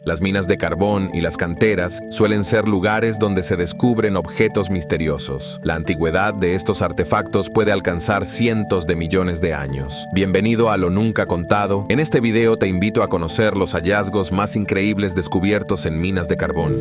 Las minas de carbón y las canteras suelen ser lugares donde se descubren objetos misteriosos. La antigüedad de estos artefactos puede alcanzar cientos de millones de años. Bienvenido a Lo Nunca Contado. En este video te invito a conocer los hallazgos más increíbles descubiertos en minas de carbón.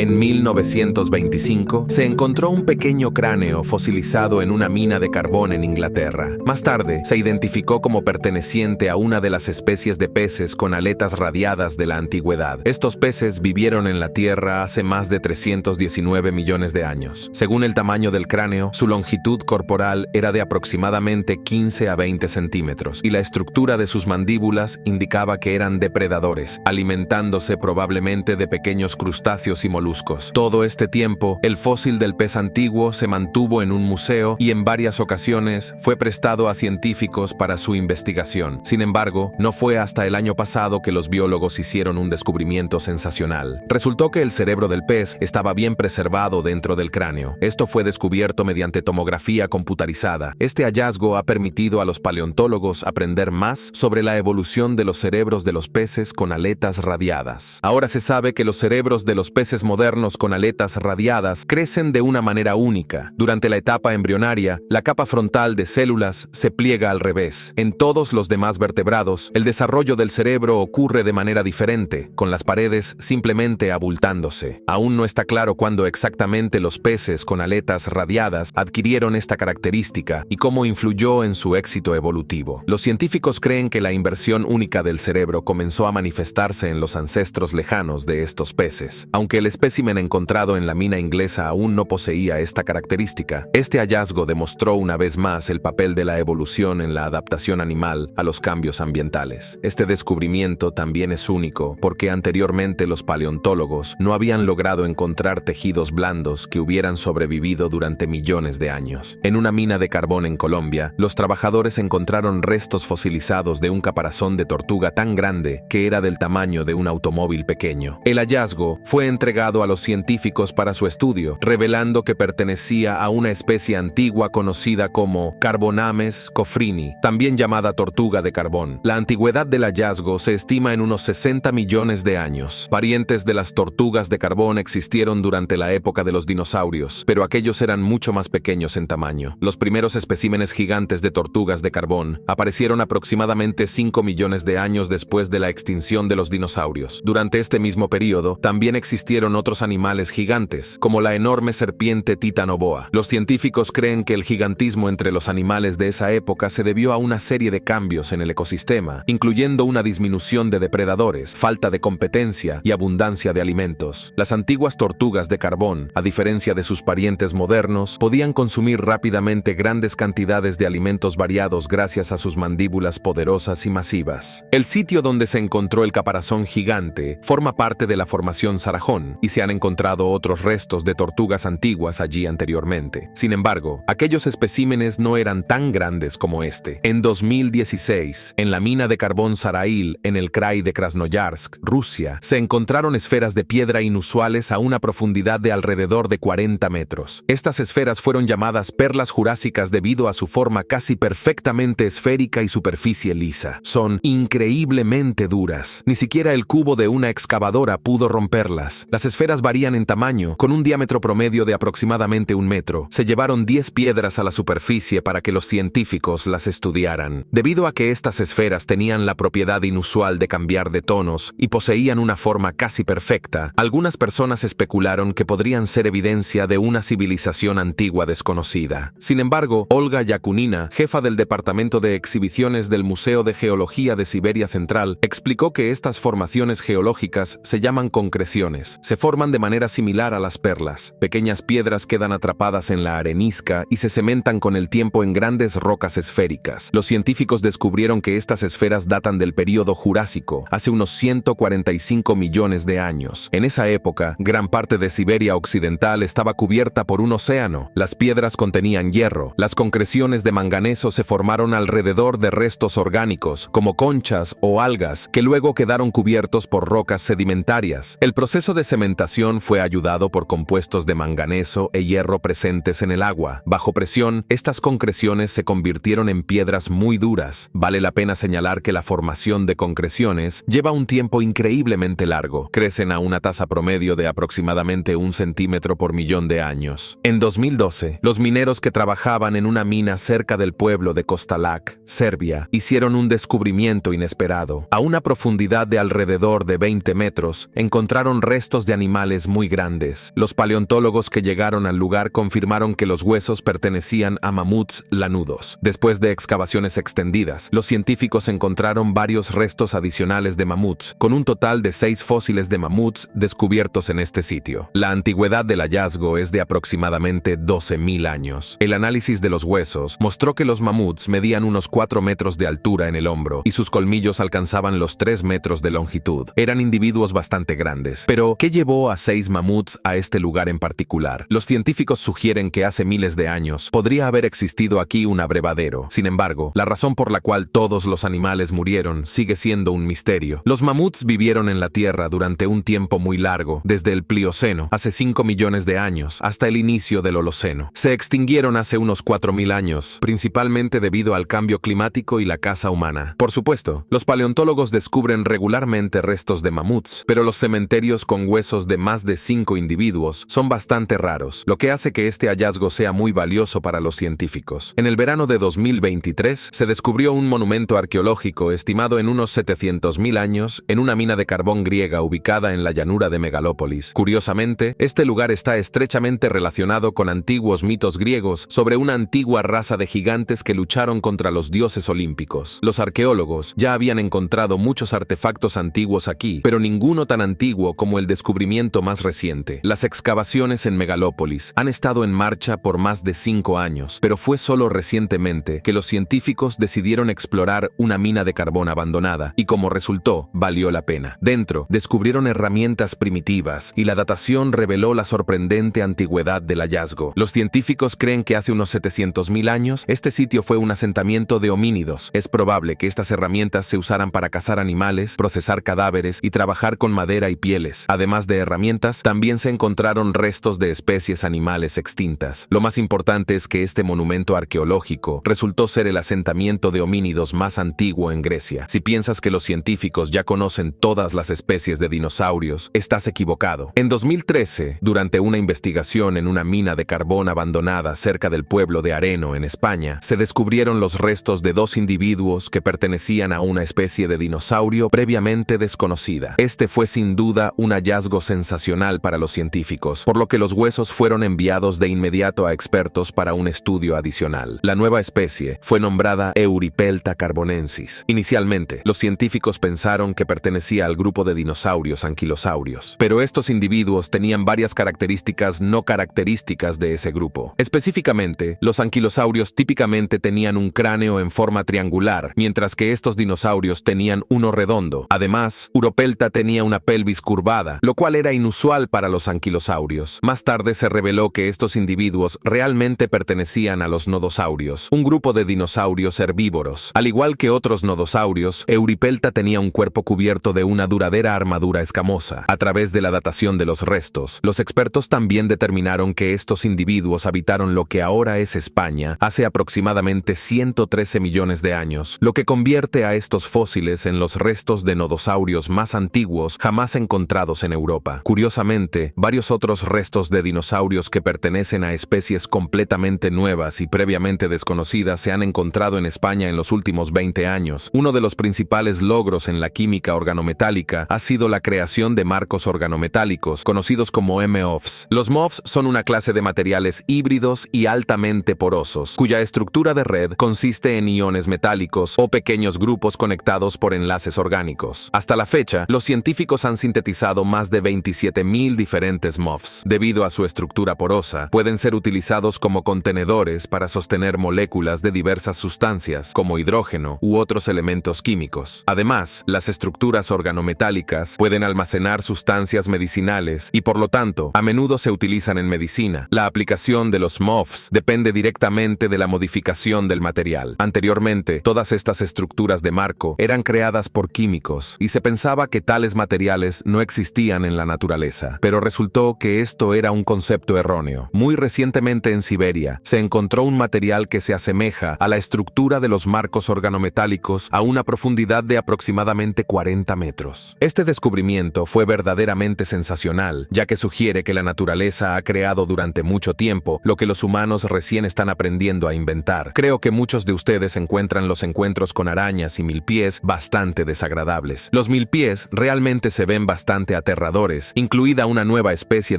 En 1925, se encontró un pequeño cráneo fosilizado en una mina de carbón en Inglaterra. Más tarde, se identificó como perteneciente a una de las especies de peces con aletas radiadas de la antigüedad. Estos peces vivieron en la Tierra hace más de 319 millones de años. Según el tamaño del cráneo, su longitud corporal era de aproximadamente 15 a 20 centímetros, y la estructura de sus mandíbulas indicaba que eran depredadores, alimentándose probablemente de pequeños crustáceos y moluscos. Todo este tiempo, el fósil del pez antiguo se mantuvo en un museo y en varias ocasiones fue prestado a científicos para su investigación. Sin embargo, no fue hasta el año pasado que los biólogos hicieron un descubrimiento sensacional. Resultó que el cerebro del pez estaba bien preservado dentro del cráneo. Esto fue descubierto mediante tomografía computarizada. Este hallazgo ha permitido a los paleontólogos aprender más sobre la evolución de los cerebros de los peces con aletas radiadas. Ahora se sabe que los cerebros de los peces modernos con aletas radiadas crecen de una manera única. Durante la etapa embrionaria, la capa frontal de células se pliega al revés. En todos los demás vertebrados, el desarrollo del cerebro ocurre de manera diferente, con las paredes simplemente abultándose. Aún no está claro cuándo exactamente los peces con aletas radiadas adquirieron esta característica y cómo influyó en su éxito evolutivo. Los científicos creen que la inversión única del cerebro comenzó a manifestarse en los ancestros lejanos de estos peces. Aunque el espécimen encontrado en la mina inglesa aún no poseía esta característica, este hallazgo demostró una vez más el papel de la evolución en la adaptación animal a los cambios ambientales. Este descubrimiento también es único porque anteriormente los paleontólogos no habían logrado encontrar tejidos blandos que hubieran sobrevivido durante millones de años. En una mina de carbón en Colombia, los trabajadores encontraron restos fosilizados de un caparazón de tortuga tan grande que era del tamaño de un automóvil pequeño. El hallazgo fue entregado a los científicos para su estudio, revelando que pertenecía a una especie antigua conocida como Carbonames cofrini, también llamada tortuga de carbón. La antigüedad del hallazgo se estima en unos 60 millones de años. Parientes de las tortugas de carbón existieron durante la época de los dinosaurios, pero aquellos eran mucho más pequeños en tamaño. Los primeros especímenes gigantes de tortugas de carbón aparecieron aproximadamente 5 millones de años después de la extinción de los dinosaurios. Durante este mismo periodo, también existieron otros animales gigantes, como la enorme serpiente Titanoboa. Los científicos creen que el gigantismo entre los animales de esa época se debió a una serie de cambios en el ecosistema, incluyendo una disminución de depredadores, falta de competencia y abundancia de alimentos. Las antiguas tortugas de carbón, a diferencia de sus parientes modernos, podían consumir rápidamente grandes cantidades de alimentos variados gracias a sus mandíbulas poderosas y masivas. El sitio donde se encontró el caparazón gigante forma parte de la formación Sarajón, y se han encontrado otros restos de tortugas antiguas allí anteriormente. Sin embargo, aquellos especímenes no eran tan grandes como este. En 2016, en la mina de carbón Sarail, en el krai de Krasnoyarsk, Rusia, se encontraron esferas de piedra inusuales a una profundidad de alrededor de 40 metros. Estas esferas fueron llamadas perlas jurásicas debido a su forma casi perfectamente esférica y superficie lisa. Son increíblemente duras. Ni siquiera el cubo de una excavadora pudo romperlas. Las esferas varían en tamaño, con un diámetro promedio de aproximadamente 1 metro. Se llevaron 10 piedras a la superficie para que los científicos las estudiaran. Debido a que estas esferas tenían la propiedad inusual de cambiar de tonos y poseían una forma casi perfecta, algunas personas especularon que podrían ser evidencia de una civilización antigua desconocida. Sin embargo, Olga Yakunina, jefa del Departamento de Exhibiciones del Museo de Geología de Siberia Central, explicó que estas formaciones geológicas se llaman concreciones. Se forman de manera similar a las perlas. Pequeñas piedras quedan atrapadas en la arenisca y se cementan con el tiempo en grandes rocas esféricas. Los científicos descubrieron que estas esferas datan del período Jurásico, hace unos 145 millones de años. En esa época, gran parte de Siberia Occidental estaba cubierta por un océano. Las piedras contenían hierro. Las concreciones de manganeso se formaron alrededor de restos orgánicos, como conchas o algas, que luego quedaron cubiertos por rocas sedimentarias. El proceso de cementación fermentación fue ayudado por compuestos de manganeso e hierro presentes en el agua. Bajo presión, estas concreciones se convirtieron en piedras muy duras. Vale la pena señalar que la formación de concreciones lleva un tiempo increíblemente largo. Crecen a una tasa promedio de aproximadamente 1 centímetro por millón de años. En 2012, los mineros que trabajaban en una mina cerca del pueblo de Kostolac, Serbia, hicieron un descubrimiento inesperado. A una profundidad de alrededor de 20 metros, encontraron restos de animales muy grandes. Los paleontólogos que llegaron al lugar confirmaron que los huesos pertenecían a mamuts lanudos. Después de excavaciones extendidas, los científicos encontraron varios restos adicionales de mamuts, con un total de 6 fósiles de mamuts descubiertos en este sitio. La antigüedad del hallazgo es de aproximadamente 12.000 años. El análisis de los huesos mostró que los mamuts medían unos 4 metros de altura en el hombro y sus colmillos alcanzaban los 3 metros de longitud. Eran individuos bastante grandes. Pero, ¿qué llevó a 6 mamuts a este lugar en particular? Los científicos sugieren que hace miles de años podría haber existido aquí un abrevadero. Sin embargo, la razón por la cual todos los animales murieron sigue siendo un misterio. Los mamuts vivieron en la Tierra durante un tiempo muy largo, desde el Plioceno, hace 5 millones de años, hasta el inicio del Holoceno. Se extinguieron hace unos 4.000 años, principalmente debido al cambio climático y la caza humana. Por supuesto, los paleontólogos descubren regularmente restos de mamuts, pero los cementerios con huesos de más de 5 individuos son bastante raros, lo que hace que este hallazgo sea muy valioso para los científicos. En el verano de 2023, se descubrió un monumento arqueológico estimado en unos 700.000 años en una mina de carbón griega ubicada en la llanura de Megalópolis. Curiosamente, este lugar está estrechamente relacionado con antiguos mitos griegos sobre una antigua raza de gigantes que lucharon contra los dioses olímpicos. Los arqueólogos ya habían encontrado muchos artefactos antiguos aquí, pero ninguno tan antiguo como el descubrimiento más reciente. Las excavaciones en Megalópolis han estado en marcha por más de 5 años, pero fue solo recientemente que los científicos decidieron explorar una mina de carbón abandonada, y como resultó, valió la pena. Dentro, descubrieron herramientas primitivas, y la datación reveló la sorprendente antigüedad del hallazgo. Los científicos creen que hace unos 700.000 años, este sitio fue un asentamiento de homínidos. Es probable que estas herramientas se usaran para cazar animales, procesar cadáveres y trabajar con madera y pieles. Además de herramientas, también se encontraron restos de especies animales extintas. Lo más importante es que este monumento arqueológico resultó ser el asentamiento de homínidos más antiguo en Grecia. Si piensas que los científicos ya conocen todas las especies de dinosaurios, estás equivocado. En 2013, durante una investigación en una mina de carbón abandonada cerca del pueblo de Areno, en España, se descubrieron los restos de 2 individuos que pertenecían a una especie de dinosaurio previamente desconocida. Este fue sin duda un hallazgo sensacional para los científicos, por lo que los huesos fueron enviados de inmediato a expertos para un estudio adicional. La nueva especie fue nombrada Euripelta carbonensis. Inicialmente, los científicos pensaron que pertenecía al grupo de dinosaurios anquilosaurios, pero estos individuos tenían varias características no características de ese grupo. Específicamente, los anquilosaurios típicamente tenían un cráneo en forma triangular, mientras que estos dinosaurios tenían uno redondo. Además, Uropelta tenía una pelvis curvada, lo cual era inusual para los anquilosaurios. Más tarde se reveló que estos individuos realmente pertenecían a los nodosaurios, un grupo de dinosaurios herbívoros. Al igual que otros nodosaurios, Euripelta tenía un cuerpo cubierto de una duradera armadura escamosa. A través de la datación de los restos, los expertos también determinaron que estos individuos habitaron lo que ahora es España hace aproximadamente 113 millones de años, lo que convierte a estos fósiles en los restos de nodosaurios más antiguos jamás encontrados en Europa. Curiosamente, varios otros restos de dinosaurios que pertenecen a especies completamente nuevas y previamente desconocidas se han encontrado en España en los últimos 20 años. Uno de los principales logros en la química organometálica ha sido la creación de marcos organometálicos, conocidos como MOFs. Los MOFs son una clase de materiales híbridos y altamente porosos, cuya estructura de red consiste en iones metálicos o pequeños grupos conectados por enlaces orgánicos. Hasta la fecha, los científicos han sintetizado más de 27.000 diferentes MOFs. Debido a su estructura porosa, pueden ser utilizados como contenedores para sostener moléculas de diversas sustancias, como hidrógeno u otros elementos químicos. Además, las estructuras organometálicas pueden almacenar sustancias medicinales y, por lo tanto, a menudo se utilizan en medicina. La aplicación de los MOFs depende directamente de la modificación del material. Anteriormente, todas estas estructuras de marco eran creadas por químicos y se pensaba que tales materiales no existían en la la naturaleza, pero resultó que esto era un concepto erróneo. Muy recientemente en Siberia se encontró un material que se asemeja a la estructura de los marcos organometálicos a una profundidad de aproximadamente 40 metros. Este descubrimiento fue verdaderamente sensacional, ya que sugiere que la naturaleza ha creado durante mucho tiempo lo que los humanos recién están aprendiendo a inventar. Creo que muchos de ustedes encuentran los encuentros con arañas y milpies bastante desagradables. Los milpies realmente se ven bastante aterradores, incluida una nueva especie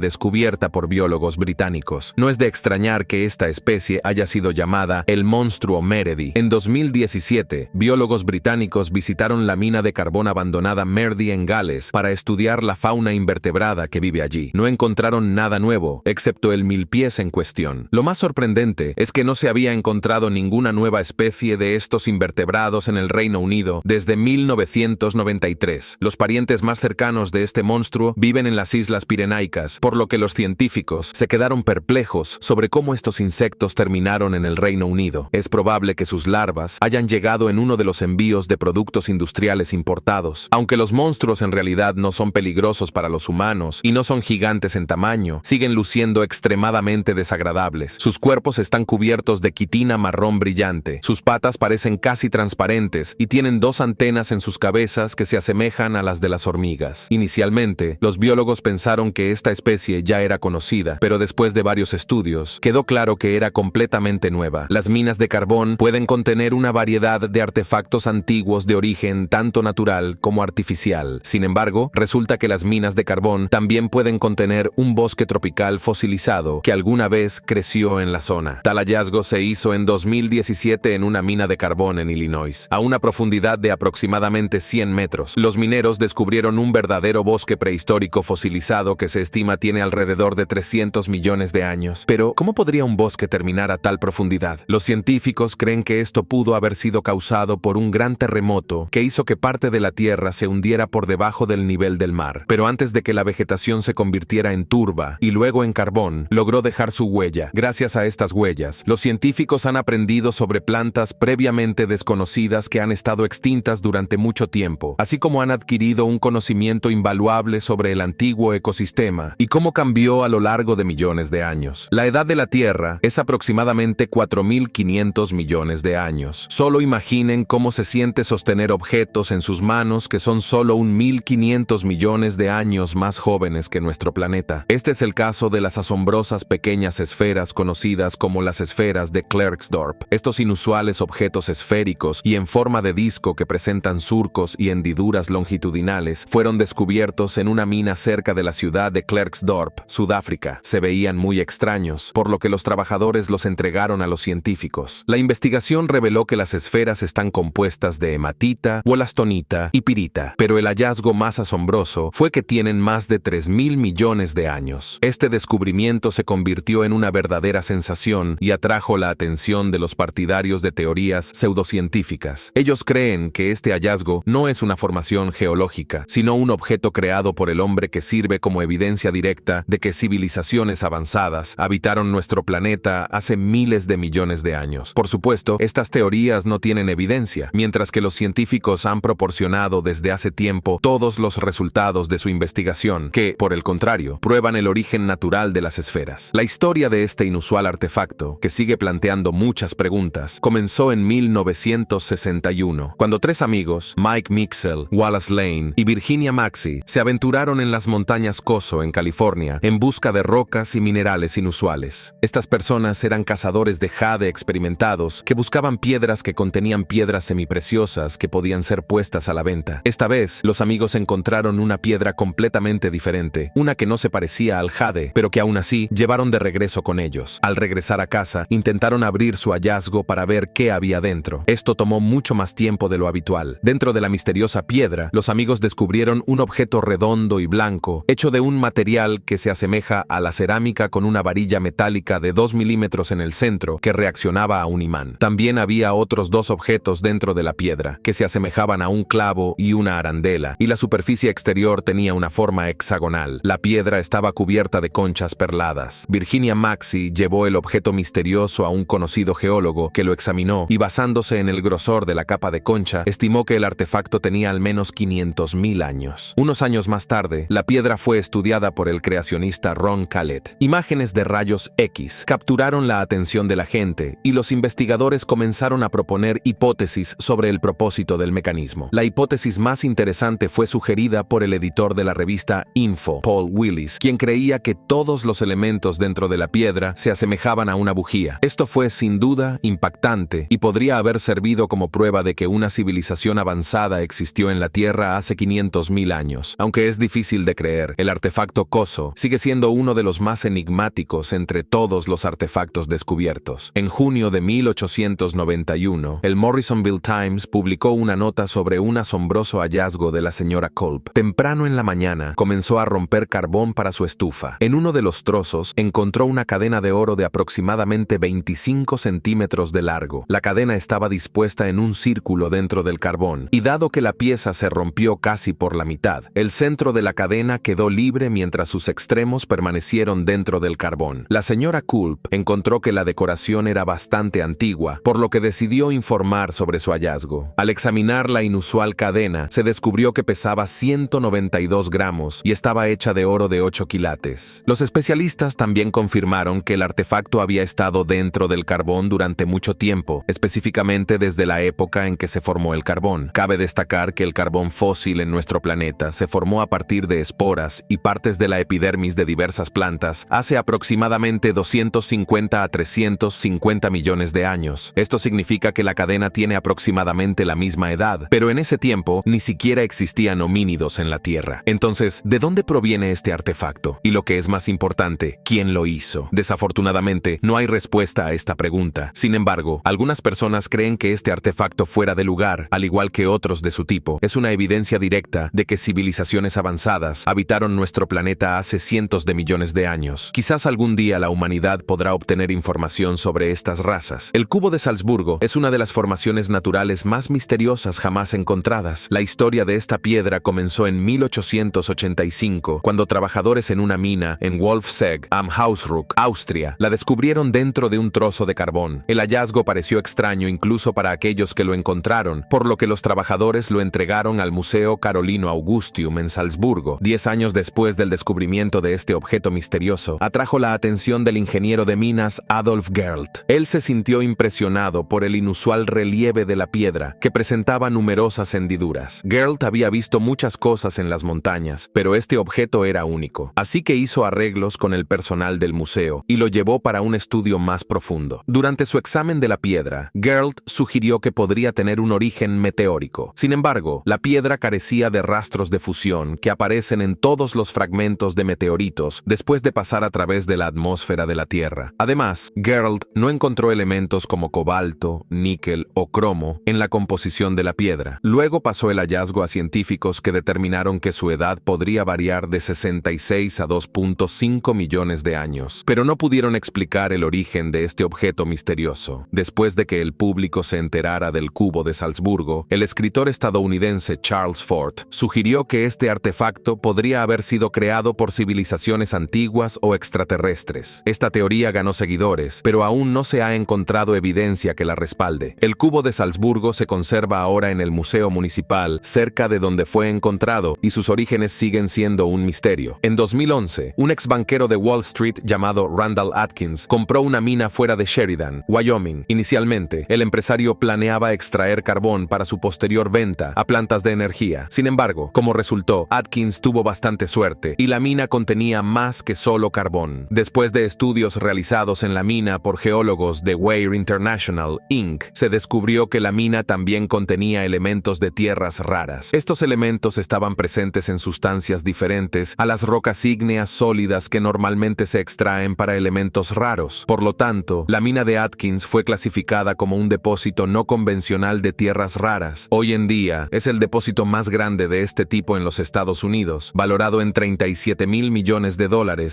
descubierta por biólogos británicos. No es de extrañar que esta especie haya sido llamada el monstruo Meredy. En 2017, biólogos británicos visitaron la mina de carbón abandonada Meredy en Gales para estudiar la fauna invertebrada que vive allí. No encontraron nada nuevo, excepto el milpiés en cuestión. Lo más sorprendente es que no se había encontrado ninguna nueva especie de estos invertebrados en el Reino Unido desde 1993. Los parientes más cercanos de este monstruo viven en las Islas Pirenaicas, por lo que los científicos se quedaron perplejos sobre cómo estos insectos terminaron en el Reino Unido. Es probable que sus larvas hayan llegado en uno de los envíos de productos industriales importados. Aunque los monstruos en realidad no son peligrosos para los humanos y no son gigantes en tamaño, siguen luciendo extremadamente desagradables. Sus cuerpos están cubiertos de quitina marrón brillante. Sus patas parecen casi transparentes y tienen dos antenas en sus cabezas que se asemejan a las de las hormigas. Inicialmente, los biólogos pensaron que esta especie ya era conocida, pero después de varios estudios, quedó claro que era completamente nueva. Las minas de carbón pueden contener una variedad de artefactos antiguos de origen tanto natural como artificial. Sin embargo, resulta que las minas de carbón también pueden contener un bosque tropical fosilizado que alguna vez creció en la zona. Tal hallazgo se hizo en 2017 en una mina de carbón en Illinois, a una profundidad de aproximadamente 100 metros. Los mineros descubrieron un verdadero bosque prehistórico fosilizado que se estima tiene alrededor de 300 millones de años. Pero, ¿cómo podría un bosque terminar a tal profundidad? Los científicos creen que esto pudo haber sido causado por un gran terremoto que hizo que parte de la Tierra se hundiera por debajo del nivel del mar. Pero antes de que la vegetación se convirtiera en turba y luego en carbón, logró dejar su huella. Gracias a estas huellas, los científicos han aprendido sobre plantas previamente desconocidas que han estado extintas durante mucho tiempo, así como han adquirido un conocimiento invaluable sobre el antiguo ecosistema y cómo cambió a lo largo de millones de años. La edad de la Tierra es aproximadamente 4.500 millones de años. Solo imaginen cómo se siente sostener objetos en sus manos que son solo 1.500 millones de años más jóvenes que nuestro planeta. Este es el caso de las asombrosas pequeñas esferas conocidas como las esferas de Klerksdorp. Estos inusuales objetos esféricos y en forma de disco que presentan surcos y hendiduras longitudinales fueron descubiertos en una mina cerca de la ciudad de Klerksdorp, Sudáfrica. Se veían muy extraños, por lo que los trabajadores los entregaron a los científicos. La investigación reveló que las esferas están compuestas de hematita, wollastonita y pirita, pero el hallazgo más asombroso fue que tienen más de 3.000 millones de años. Este descubrimiento se convirtió en una verdadera sensación y atrajo la atención de los partidarios de teorías pseudocientíficas. Ellos creen que este hallazgo no es una formación geológica, sino un objeto creado por el hombre que sirve como evidencia directa de que civilizaciones avanzadas habitaron nuestro planeta hace miles de millones de años. Por supuesto, estas teorías no tienen evidencia, mientras que los científicos han proporcionado desde hace tiempo todos los resultados de su investigación, que, por el contrario, prueban el origen natural de las esferas. La historia de este inusual artefacto, que sigue planteando muchas preguntas, comenzó en 1961, cuando tres amigos, Mike Mixel, Wallace Lane y Virginia Maxey, se aventuraron en las montañas Coso, en California, en busca de rocas y minerales inusuales. Estas personas eran cazadores de jade experimentados que buscaban piedras que contenían piedras semipreciosas que podían ser puestas a la venta. Esta vez, los amigos encontraron una piedra completamente diferente, una que no se parecía al jade, pero que aún así llevaron de regreso con ellos. Al regresar a casa, intentaron abrir su hallazgo para ver qué había dentro. Esto tomó mucho más tiempo de lo habitual. Dentro de la misteriosa piedra, los amigos descubrieron un objeto redondo y blanco, hecho de un material que se asemeja a la cerámica con una varilla metálica de 2 milímetros en el centro que reaccionaba a un imán. También había otros dos objetos dentro de la piedra, que se asemejaban a un clavo y una arandela, y la superficie exterior tenía una forma hexagonal. La piedra estaba cubierta de conchas perladas. Virginia Maxey llevó el objeto misterioso a un conocido geólogo que lo examinó y, basándose en el grosor de la capa de concha, estimó que el artefacto tenía al menos 500.000 años. Unos años más tarde, tarde, la piedra fue estudiada por el creacionista Ron Calet. Imágenes de rayos X capturaron la atención de la gente y los investigadores comenzaron a proponer hipótesis sobre el propósito del mecanismo. La hipótesis más interesante fue sugerida por el editor de la revista Info, Paul Willis, quien creía que todos los elementos dentro de la piedra se asemejaban a una bujía. Esto fue sin duda impactante y podría haber servido como prueba de que una civilización avanzada existió en la Tierra hace 500.000 años. Aunque es difícil de creer, el artefacto Coso sigue siendo uno de los más enigmáticos entre todos los artefactos descubiertos. En junio de 1891, el Morrisonville Times publicó una nota sobre un asombroso hallazgo de la señora Culp. Temprano en la mañana, comenzó a romper carbón para su estufa. En uno de los trozos, encontró una cadena de oro de aproximadamente 25 centímetros de largo. La cadena estaba dispuesta en un círculo dentro del carbón, y dado que la pieza se rompió casi por la mitad, el centro de la cadena quedó libre mientras sus extremos permanecieron dentro del carbón. La señora Culp encontró que la decoración era bastante antigua, por lo que decidió informar sobre su hallazgo. Al examinar la inusual cadena, se descubrió que pesaba 192 gramos y estaba hecha de oro de 8 quilates. Los especialistas también confirmaron que el artefacto había estado dentro del carbón durante mucho tiempo, específicamente desde la época en que se formó el carbón. Cabe destacar que el carbón fósil en nuestro planeta se formó a partir de esporas y partes de la epidermis de diversas plantas hace aproximadamente 250 a 350 millones de años. Esto significa que la cadena tiene aproximadamente la misma edad, pero en ese tiempo ni siquiera existían homínidos en la Tierra. Entonces, ¿de dónde proviene este artefacto? Y lo que es más importante, ¿quién lo hizo? Desafortunadamente, no hay respuesta a esta pregunta. Sin embargo, algunas personas creen que este artefacto fuera de lugar, al igual que otros de su tipo, es una evidencia directa de que civilizaciones avanzadas habitaron nuestro planeta hace cientos de millones de años. Quizás algún día la humanidad podrá obtener información sobre estas razas. El cubo de Salzburgo es una de las formaciones naturales más misteriosas jamás encontradas. La historia de esta piedra comenzó en 1885, cuando trabajadores en una mina en Wolfsegg am Hausruck, Austria, la descubrieron dentro de un trozo de carbón. El hallazgo pareció extraño incluso para aquellos que lo encontraron, por lo que los trabajadores lo entregaron al Museo Carolino Augustium en Salzburgo. 10 años después del descubrimiento de este objeto misterioso, atrajo la atención del ingeniero de minas Adolf Gerlt. Él se sintió impresionado por el inusual relieve de la piedra, que presentaba numerosas hendiduras. Gerlt había visto muchas cosas en las montañas, pero este objeto era único. Así que hizo arreglos con el personal del museo y lo llevó para un estudio más profundo. Durante su examen de la piedra, Gerlt sugirió que podría tener un origen meteórico. Sin embargo, la piedra carecía de rastros de fusión que aparecen en todos los fragmentos de meteoritos después de pasar a través de la atmósfera de la Tierra. Además, Gerlt no encontró elementos como cobalto, níquel o cromo en la composición de la piedra. Luego pasó el hallazgo a científicos que determinaron que su edad podría variar de 66 a 2.5 millones de años, pero no pudieron explicar el origen de este objeto misterioso. Después de que el público se enterara del cubo de Salzburgo, el escritor estadounidense Charles Fort sugirió que este artefacto podría haber sido creado por civilizaciones antiguas o extraterrestres. Esta teoría ganó seguidores, pero aún no se ha encontrado evidencia que la respalde. El cubo de Salzburgo se conserva ahora en el Museo Municipal, cerca de donde fue encontrado, y sus orígenes siguen siendo un misterio. En 2011, un ex banquero de Wall Street llamado Randall Atkins compró una mina fuera de Sheridan, Wyoming. Inicialmente, el empresario planeaba extraer carbón para su posterior venta a plantas de energía. Sin embargo, como resultó, Atkins tuvo bastante suerte y la mina contenía más que solo carbón. Después de estudios realizados en la mina por geólogos de Weir International, Inc., se descubrió que la mina también contenía elementos de tierras raras. Estos elementos estaban presentes en sustancias diferentes a las rocas ígneas sólidas que normalmente se extraen para elementos raros. Por lo tanto, la mina de Atkins fue clasificada como un depósito no convencional de tierras raras. Hoy en día, es el depósito más grande de este tipo en los Estados Unidos, valorado en $37.000 millones,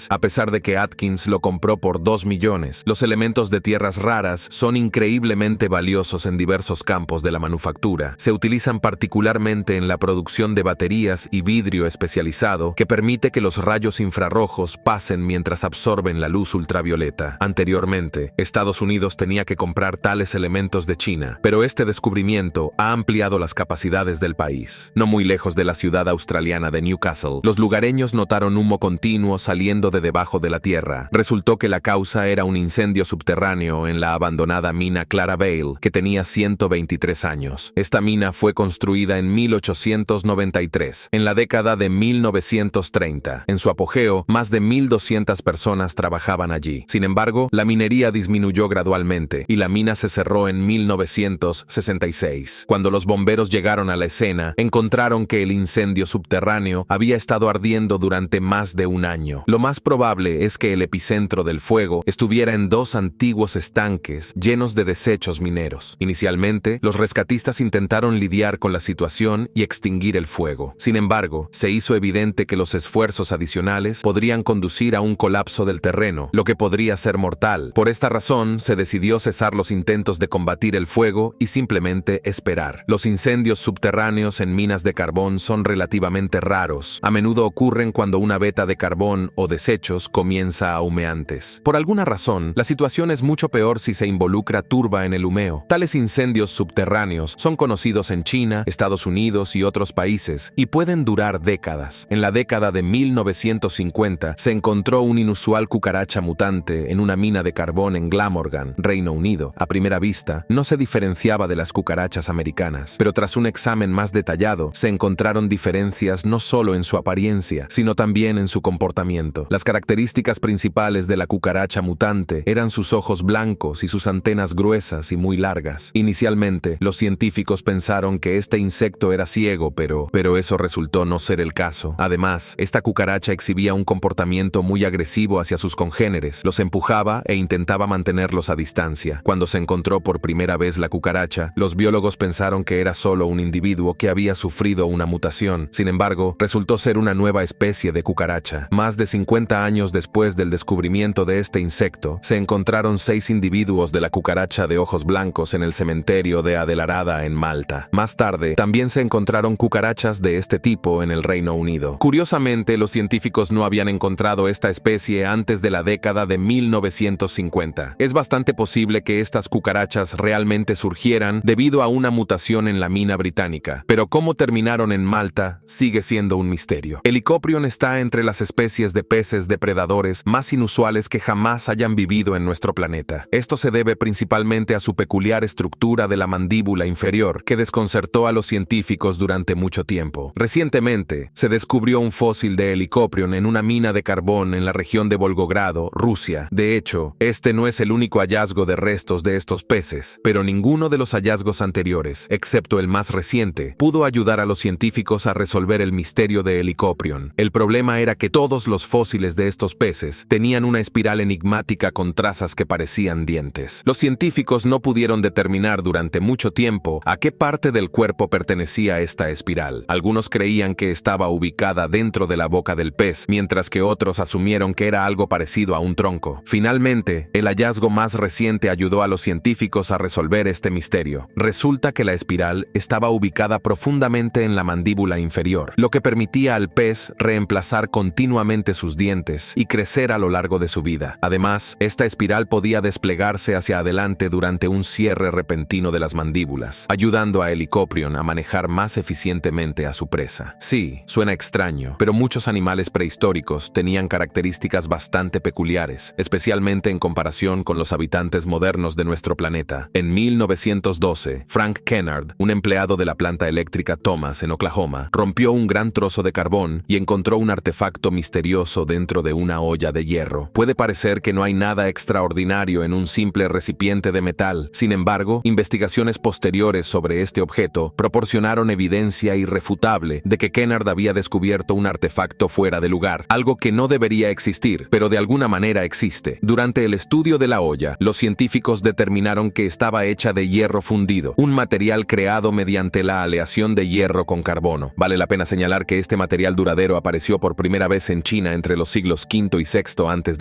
a pesar de que Atkins lo compró por $2 millones. Los elementos de tierras raras son increíblemente valiosos en diversos campos de la manufactura. Se utilizan particularmente en la producción de baterías y vidrio especializado que permite que los rayos infrarrojos pasen mientras absorben la luz ultravioleta. Anteriormente, Estados Unidos tenía que comprar tales elementos de China, pero este descubrimiento ha ampliado las capacidades del país. No muy lejos de la ciudad australiana de Newcastle. Los lugareños notaron humo continuo saliendo de debajo de la tierra. Resultó que la causa era un incendio subterráneo en la abandonada mina Clara Vale, que tenía 123 años. Esta mina fue construida en 1893, en la década de 1930. En su apogeo, más de 1,200 personas trabajaban allí. Sin embargo, la minería disminuyó gradualmente y la mina se cerró en 1966. Cuando los bomberos llegaron a la escena, encontraron que el incendio subterráneo había estado ardiendo durante más de un año. Lo más probable es que el epicentro del fuego estuviera en dos antiguos estanques llenos de desechos mineros. Inicialmente, los rescatistas intentaron lidiar con la situación y extinguir el fuego. Sin embargo, se hizo evidente que los esfuerzos adicionales podrían conducir a un colapso del terreno, lo que podría ser mortal. Por esta razón, se decidió cesar los intentos de combatir el fuego y simplemente esperar. Los incendios subterráneos en minas de carbón son relativamente raros. A menudo ocurren cuando una veta de carbón o desechos comienza a humeantes. Por alguna razón, la situación es mucho peor si se involucra turba en el humeo. Tales incendios subterráneos son conocidos en China, Estados Unidos y otros países y pueden durar décadas. En la década de 1950 se encontró un inusual cucaracha mutante en una mina de carbón en Glamorgan, Reino Unido. A primera vista, no se diferenciaba de las cucarachas americanas, pero tras un examen más detallado, se encontraron diferencias no solo en su apariencia, sino también en su comportamiento. Las características principales de la cucaracha mutante eran sus ojos blancos y sus antenas gruesas y muy largas. Inicialmente, los científicos pensaron que este insecto era ciego, pero eso resultó no ser el caso. Además, esta cucaracha exhibía un comportamiento muy agresivo hacia sus congéneres, los empujaba e intentaba mantenerlos a distancia. Cuando se encontró por primera vez la cucaracha, los biólogos pensaron que era solo un individuo que había sufrido una mutación. Sin embargo, resultó ser una nueva especie de cucaracha. Más de 50 años después del descubrimiento de este insecto, se encontraron 6 individuos de la cucaracha de ojos blancos en el cementerio de Adelarada en Malta. Más tarde, también se encontraron cucarachas de este tipo en el Reino Unido. Curiosamente, los científicos no habían encontrado esta especie antes de la década de 1950. Es bastante posible que estas cucarachas realmente surgieran debido a una mutación en la mina británica, pero cómo terminaron en Malta sigue siendo un misterio. El Lycoprion está entre las especies de peces depredadores más inusuales que jamás hayan vivido en nuestro planeta. Esto se debe principalmente a su peculiar estructura de la mandíbula inferior, que desconcertó a los científicos durante mucho tiempo. Recientemente, se descubrió un fósil de Lycoprion en una mina de carbón en la región de Volgogrado, Rusia. De hecho, este no es el único hallazgo de restos de estos peces, pero ninguno de los hallazgos anteriores, excepto el más reciente, pudo ayudar a los científicos a resolver el misterio de Lycoprion. El problema era que todos los fósiles de estos peces tenían una espiral enigmática con trazas que parecían dientes. Los científicos no pudieron determinar durante mucho tiempo a qué parte del cuerpo pertenecía esta espiral. Algunos creían que estaba ubicada dentro de la boca del pez, mientras que otros asumieron que era algo parecido a un tronco. Finalmente, el hallazgo más reciente ayudó a los científicos a resolver este misterio. Resulta que la espiral estaba ubicada profundamente en la mandíbula inferior, lo que permitía al pez reemplazar continuamente sus dientes y crecer a lo largo de su vida. Además, esta espiral podía desplegarse hacia adelante durante un cierre repentino de las mandíbulas, ayudando a Lycoprion a manejar más eficientemente a su presa. Sí, suena extraño, pero muchos animales prehistóricos tenían características bastante peculiares, especialmente en comparación con los habitantes modernos de nuestro planeta. En 1912, Frank Kennard, un empleado de la planta eléctrica Thomas en Oklahoma, rompió un gran trozo de carbón y encontró un artefacto misterioso dentro de una olla de hierro. Puede parecer que no hay nada extraordinario en un simple recipiente de metal. Sin embargo, investigaciones posteriores sobre este objeto proporcionaron evidencia irrefutable de que Kennard había descubierto un artefacto fuera de lugar, algo que no debería existir, pero de alguna manera existe. Durante el estudio de la olla, los científicos determinaron que estaba hecha de hierro fundido, un material creado mediante la aleación de hierro con carbono. Vale la pena señalar que este material duradero apareció por primera vez en China entre los siglos V y VI a.C.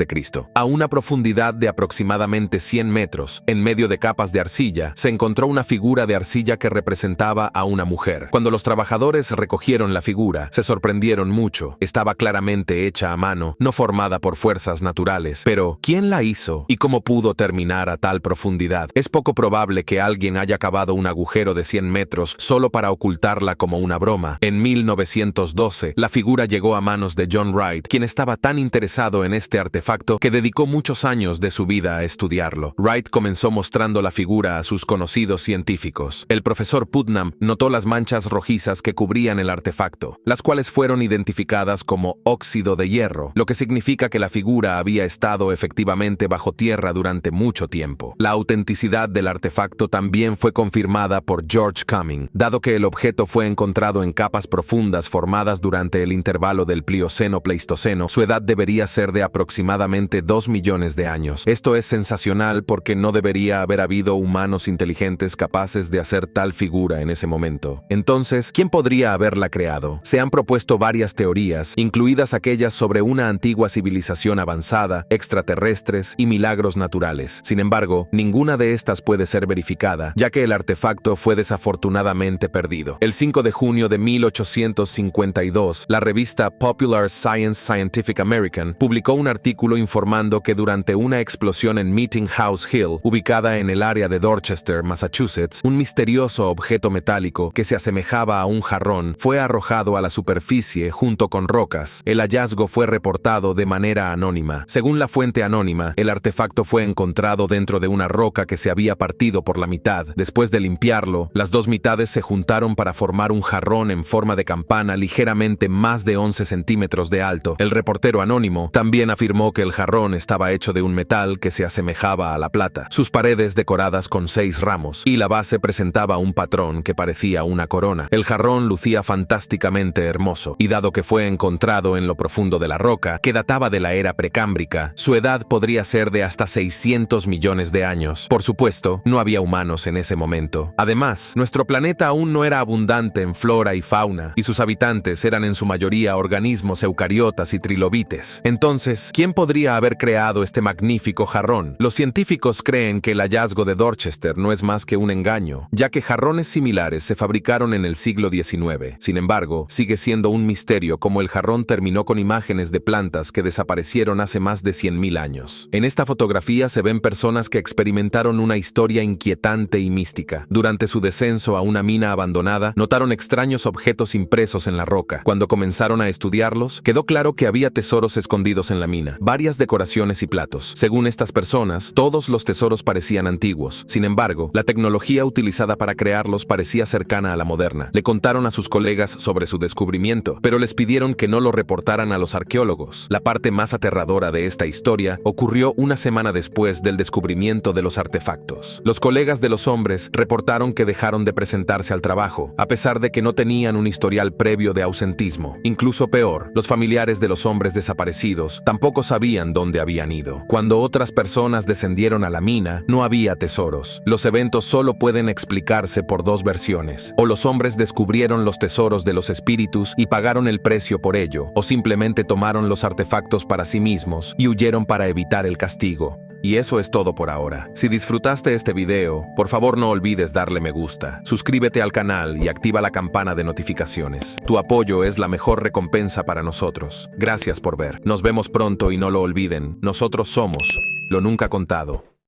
A una profundidad de aproximadamente 100 metros, en medio de capas de arcilla, se encontró una figura de arcilla que representaba a una mujer. Cuando los trabajadores recogieron la figura, se sorprendieron mucho. Estaba claramente hecha a mano, no formada por fuerzas naturales. Pero, ¿quién la hizo y cómo pudo terminar a tal profundidad? Es poco probable que alguien haya cavado un agujero de 100 metros solo para ocultarla como una broma. En 1900 1912, la figura llegó a manos de John Wright, quien estaba tan interesado en este artefacto que dedicó muchos años de su vida a estudiarlo. Wright comenzó mostrando la figura a sus conocidos científicos. El profesor Putnam notó las manchas rojizas que cubrían el artefacto, las cuales fueron identificadas como óxido de hierro, lo que significa que la figura había estado efectivamente bajo tierra durante mucho tiempo. La autenticidad del artefacto también fue confirmada por George Cumming, dado que el objeto fue encontrado en capas profundas formadas durante el intervalo del Plioceno-Pleistoceno. Su edad debería ser de aproximadamente 2 millones de años. Esto es sensacional porque no debería haber habido humanos inteligentes capaces de hacer tal figura en ese momento. Entonces, ¿quién podría haberla creado? Se han propuesto varias teorías, incluidas aquellas sobre una antigua civilización avanzada, extraterrestres y milagros naturales. Sin embargo, ninguna de estas puede ser verificada, ya que el artefacto fue desafortunadamente perdido. El 5 de junio de 1852, la revista Popular Science Scientific American publicó un artículo informando que durante una explosión en Meeting House Hill, ubicada en el área de Dorchester, Massachusetts, un misterioso objeto metálico que se asemejaba a un jarrón fue arrojado a la superficie junto con rocas. El hallazgo fue reportado de manera anónima. Según la fuente anónima, el artefacto fue encontrado dentro de una roca que se había partido por la mitad. Después de limpiarlo, las dos mitades se juntaron para formar un jarrón en forma de campana ligeramente más de 11 centímetros de alto. El reportero anónimo también afirmó que el jarrón estaba hecho de un metal que se asemejaba a la plata. Sus paredes decoradas con 6 ramos y la base presentaba un patrón que parecía una corona. El jarrón lucía fantásticamente hermoso y dado que fue encontrado en lo profundo de la roca, que databa de la era precámbrica, su edad podría ser de hasta 600 millones de años. Por supuesto, no había humanos en ese momento. Además, nuestro planeta aún no era abundante en flora y fauna, y sus habitantes eran en su mayoría organismos eucariotas y trilobites. Entonces, ¿quién podría haber creado este magnífico jarrón? Los científicos creen que el hallazgo de Dorchester no es más que un engaño, ya que jarrones similares se fabricaron en el siglo XIX. Sin embargo, sigue siendo un misterio cómo el jarrón terminó con imágenes de plantas que desaparecieron hace más de 100.000 años. En esta fotografía se ven personas que experimentaron una historia inquietante y mística. Durante su descenso a una mina abandonada, notaron extraños objetos impresos en la roca. Cuando comenzaron a estudiarlos, quedó claro que había tesoros escondidos en la mina, varias decoraciones y platos. Según estas personas, todos los tesoros parecían antiguos. Sin embargo, la tecnología utilizada para crearlos parecía cercana a la moderna. Le contaron a sus colegas sobre su descubrimiento, pero les pidieron que no lo reportaran a los arqueólogos. La parte más aterradora de esta historia ocurrió una semana después del descubrimiento de los artefactos. Los colegas de los hombres reportaron que dejaron de presentarse al trabajo, a pesar de que no tenían un historial previo de ausentismo. Incluso peor, los familiares de los hombres desaparecidos tampoco sabían dónde habían ido. Cuando otras personas descendieron a la mina, no había tesoros. Los eventos solo pueden explicarse por dos versiones. O los hombres descubrieron los tesoros de los espíritus y pagaron el precio por ello, o simplemente tomaron los artefactos para sí mismos y huyeron para evitar el castigo. Y eso es todo por ahora. Si disfrutaste este video, por favor no olvides darle me gusta, suscríbete al canal y activa la campana de notificaciones. Tu apoyo es la mejor recompensa para nosotros. Gracias por ver. Nos vemos pronto y no lo olviden, nosotros somos Lo Nunca Contado.